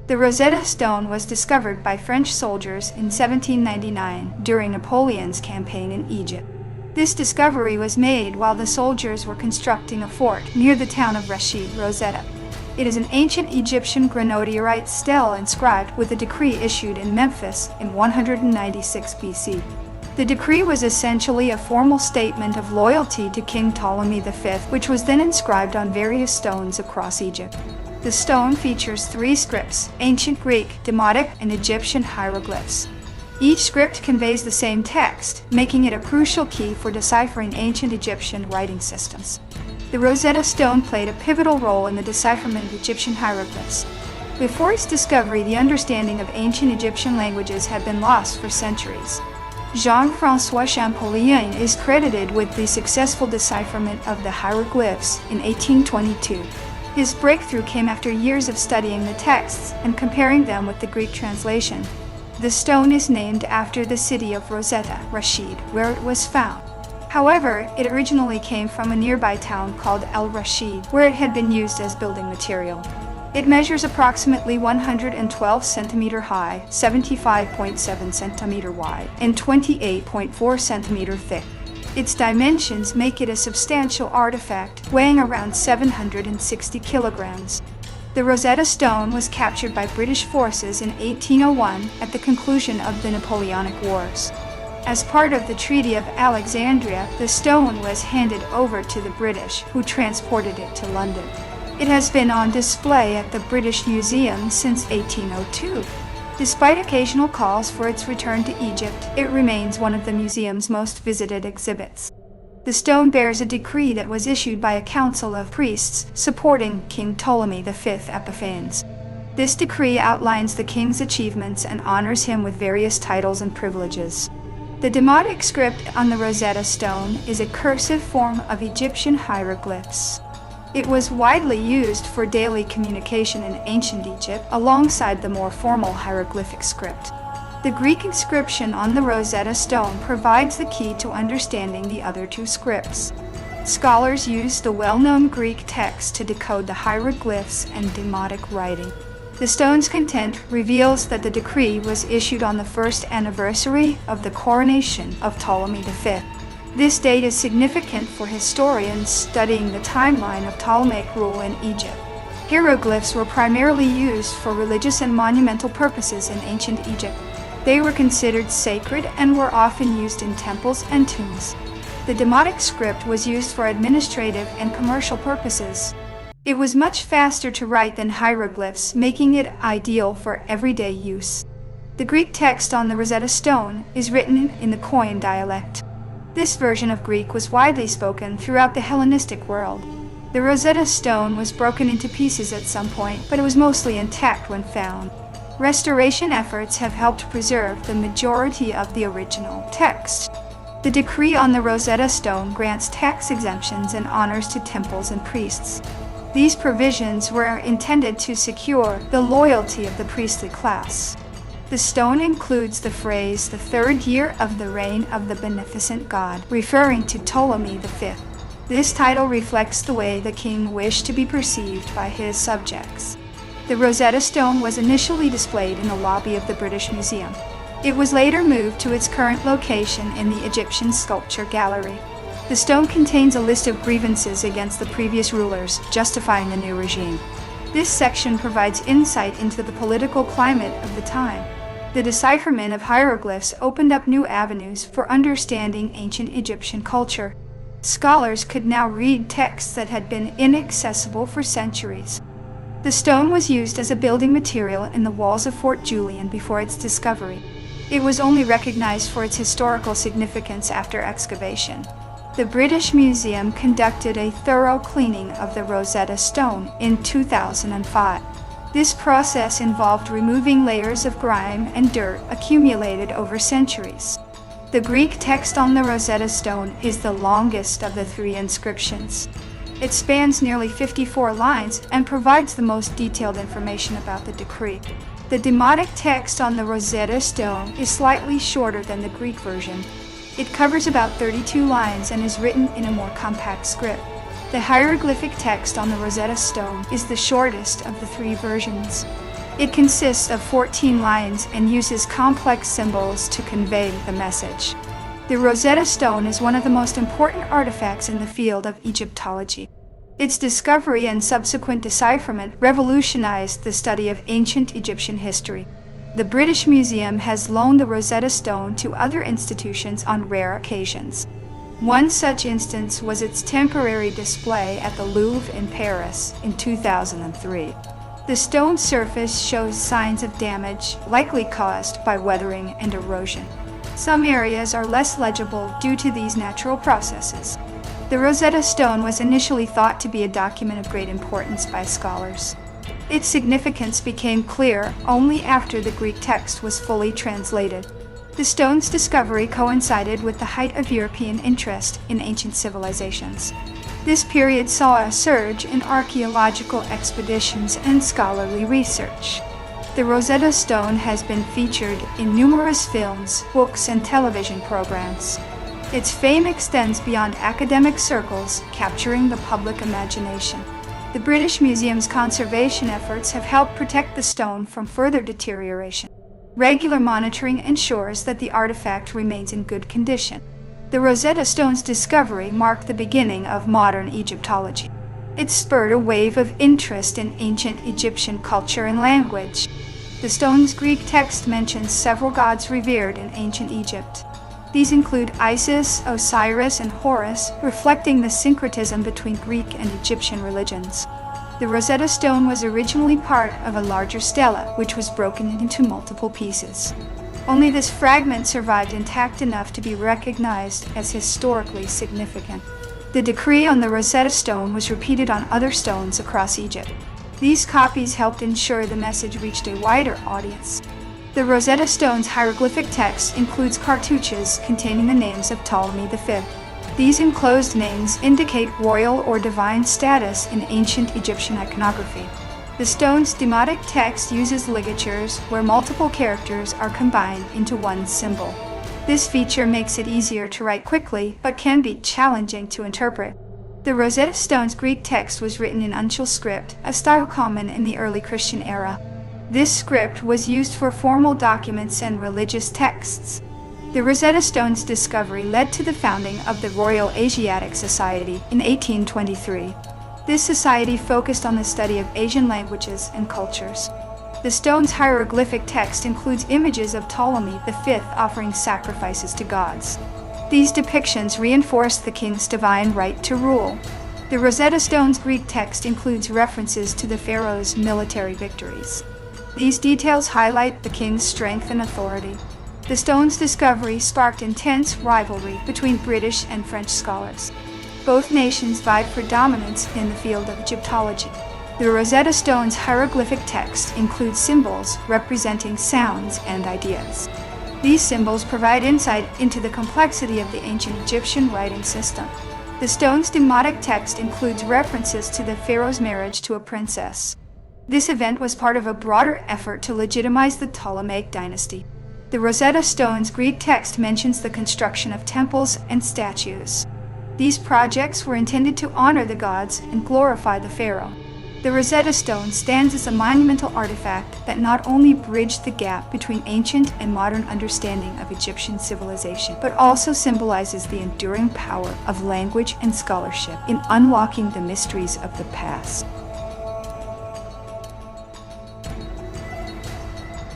The Rosetta Stone was discovered by French soldiers in 1799 during Napoleon's campaign in Egypt. This discovery was made while the soldiers were constructing a fort near the town of Rashid, Rosetta. It is an ancient Egyptian granodiorite stele inscribed with a decree issued in Memphis in 196 BC. The decree was essentially a formal statement of loyalty to King Ptolemy V, which was then inscribed on various stones across Egypt. The stone features 3 scripts: ancient Greek, Demotic, and Egyptian hieroglyphs. Each script conveys the same text, making it a crucial key for deciphering ancient Egyptian writing systems. The Rosetta Stone played a pivotal role in the decipherment of Egyptian hieroglyphs. Before its discovery, the understanding of ancient Egyptian languages had been lost for centuries. Jean-François Champollion is credited with the successful decipherment of the hieroglyphs in 1822. His breakthrough came after years of studying the texts and comparing them with the Greek translation. The stone is named after the city of Rosetta, Rashid, where it was found. However, it originally came from a nearby town called El Rashid, where it had been used as building material. It measures approximately 112 centimeter high, 75.7 centimeter wide, and 28.4 centimeter thick. Its dimensions make it a substantial artifact, weighing around 760 kilograms. The Rosetta Stone was captured by British forces in 1801 at the conclusion of the Napoleonic Wars. As part of the Treaty of Alexandria, the stone was handed over to the British, who transported it to London. It has been on display at the British Museum since 1802. Despite occasional calls for its return to Egypt, it remains one of the museum's most visited exhibits. The stone bears a decree that was issued by a council of priests supporting King Ptolemy V Epiphanes. This decree outlines the king's achievements and honors him with various titles and privileges. The Demotic script on the Rosetta Stone is a cursive form of Egyptian hieroglyphs. It was widely used for daily communication in ancient Egypt alongside the more formal hieroglyphic script. The Greek inscription on the Rosetta Stone provides the key to understanding the other 2 scripts. Scholars use the well-known Greek text to decode the hieroglyphs and Demotic writing. The stone's content reveals that the decree was issued on the first anniversary of the coronation of Ptolemy V. This date is significant for historians studying the timeline of Ptolemaic rule in Egypt. Hieroglyphs were primarily used for religious and monumental purposes in ancient Egypt. They were considered sacred and were often used in temples and tombs. The Demotic script was used for administrative and commercial purposes. It was much faster to write than hieroglyphs, making it ideal for everyday use. The Greek text on the Rosetta Stone is written in the Koine dialect. This version of Greek was widely spoken throughout the Hellenistic world. The Rosetta Stone was broken into pieces at some point, but it was mostly intact when found. Restoration efforts have helped preserve the majority of the original text. The decree on the Rosetta Stone grants tax exemptions and honors to temples and priests. These provisions were intended to secure the loyalty of the priestly class. The stone includes the phrase, "the 3rd year of the reign of the beneficent God," referring to Ptolemy V. This title reflects the way the king wished to be perceived by his subjects. The Rosetta Stone was initially displayed in the lobby of the British Museum. It was later moved to its current location in the Egyptian Sculpture Gallery. The stone contains a list of grievances against the previous rulers, justifying the new regime. This section provides insight into the political climate of the time. The decipherment of hieroglyphs opened up new avenues for understanding ancient Egyptian culture. Scholars could now read texts that had been inaccessible for centuries. The stone was used as a building material in the walls of Fort Julian before its discovery. It was only recognized for its historical significance after excavation. The British Museum conducted a thorough cleaning of the Rosetta Stone in 2005. This process involved removing layers of grime and dirt accumulated over centuries. The Greek text on the Rosetta Stone is the longest of the 3 inscriptions. It spans nearly 54 lines and provides the most detailed information about the decree. The Demotic text on the Rosetta Stone is slightly shorter than the Greek version. It covers about 32 lines and is written in a more compact script. The hieroglyphic text on the Rosetta Stone is the shortest of the 3 versions. It consists of 14 lines and uses complex symbols to convey the message. The Rosetta Stone is one of the most important artifacts in the field of Egyptology. Its discovery and subsequent decipherment revolutionized the study of ancient Egyptian history. The British Museum has loaned the Rosetta Stone to other institutions on rare occasions. One such instance was its temporary display at the Louvre in Paris in 2003. The stone's surface shows signs of damage, likely caused by weathering and erosion. Some areas are less legible due to these natural processes. The Rosetta Stone was initially thought to be a document of great importance by scholars. Its significance became clear only after the Greek text was fully translated. The stone's discovery coincided with the height of European interest in ancient civilizations. This period saw a surge in archaeological expeditions and scholarly research. The Rosetta Stone has been featured in numerous films, books, and television programs. Its fame extends beyond academic circles, capturing the public imagination. The British Museum's conservation efforts have helped protect the stone from further deterioration. Regular monitoring ensures that the artifact remains in good condition. The Rosetta Stone's discovery marked the beginning of modern Egyptology. It spurred a wave of interest in ancient Egyptian culture and language. The stone's Greek text mentions several gods revered in ancient Egypt. These include Isis, Osiris, and Horus, reflecting the syncretism between Greek and Egyptian religions. The Rosetta Stone was originally part of a larger stela, which was broken into multiple pieces. Only this fragment survived intact enough to be recognized as historically significant. The decree on the Rosetta Stone was repeated on other stones across Egypt. These copies helped ensure the message reached a wider audience. The Rosetta Stone's hieroglyphic text includes cartouches containing the names of Ptolemy V. These enclosed names indicate royal or divine status in ancient Egyptian iconography. The stone's demotic text uses ligatures where multiple characters are combined into one symbol. This feature makes it easier to write quickly, but can be challenging to interpret. The Rosetta Stone's Greek text was written in uncial script, a style common in the early Christian era. This script was used for formal documents and religious texts. The Rosetta Stone's discovery led to the founding of the Royal Asiatic Society in 1823. This society focused on the study of Asian languages and cultures. The stone's hieroglyphic text includes images of Ptolemy V offering sacrifices to gods. These depictions reinforce the king's divine right to rule. The Rosetta Stone's Greek text includes references to the pharaoh's military victories. These details highlight the king's strength and authority. The stone's discovery sparked intense rivalry between British and French scholars. Both nations vied for dominance in the field of Egyptology. The Rosetta Stone's hieroglyphic text includes symbols representing sounds and ideas. These symbols provide insight into the complexity of the ancient Egyptian writing system. The stone's demotic text includes references to the pharaoh's marriage to a princess. This event was part of a broader effort to legitimize the Ptolemaic dynasty. The Rosetta Stone's Greek text mentions the construction of temples and statues. These projects were intended to honor the gods and glorify the pharaoh. The Rosetta Stone stands as a monumental artifact that not only bridged the gap between ancient and modern understanding of Egyptian civilization, but also symbolizes the enduring power of language and scholarship in unlocking the mysteries of the past.